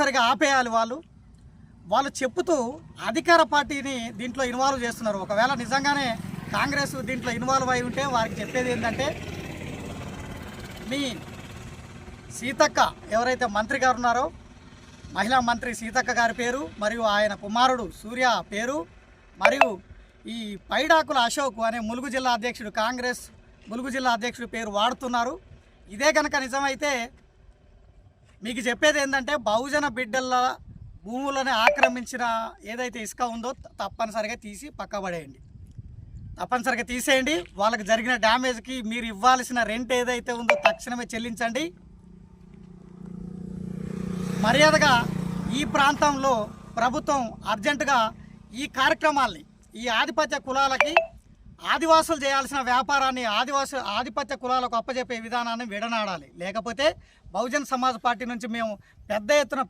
సరిగా ఆపేయాలి. వాళ్ళు చెప్పుతూ అధికార పార్టీని దీంట్లో ఇన్వాల్వ్ చేస్తున్నారు. ఒకవేళ నిజంగానే కాంగ్రెస్ దీంట్లో ఇన్వాల్వ్ అయి ఉంటే వారికి చెప్పేది ఏంటంటే, మీ సీతక్క ఎవరైతే మంత్రి గారు ఉన్నారో, మహిళా మంత్రి సీతక్క గారి పేరు మరియు ఆయన కుమారుడు సూర్య పేరు మరియు ఈ పైడాకుల అశోక్ అనే ములుగు జిల్లా అధ్యక్షుడు, కాంగ్రెస్ ములుగు జిల్లా అధ్యక్షుడు పేరు వాడుతున్నారు. ఇదే కనుక నిజమైతే మీకు చెప్పేది ఏంటంటే, బహుజన బిడ్డల భూములను ఆక్రమించిన ఏదైతే ఇసుక ఉందో తప్పనిసరిగా తీసి పక్కబడేయండి. తప్పనిసరిగా తీసేయండి. వాళ్ళకి జరిగిన డ్యామేజ్కి మీరు ఇవ్వాల్సిన రెంట్ ఏదైతే ఉందో తక్షణమే చెల్లించండి. మర్యాదగా ఈ ప్రాంతంలో ప్రభుత్వం అర్జెంటుగా ఈ కార్యక్రమాల్ని, ఈ ఆధిపత్య కులాలకి ఆదివాసులు చేయాల్సిన వ్యాపారాన్ని ఆధిపత్య కులాలకు అప్పచెప్పే విధానాన్ని విడనాడాలి. లేకపోతే బహుజన్ సమాజ్ పార్టీ నుంచి మేము పెద్ద ఎత్తున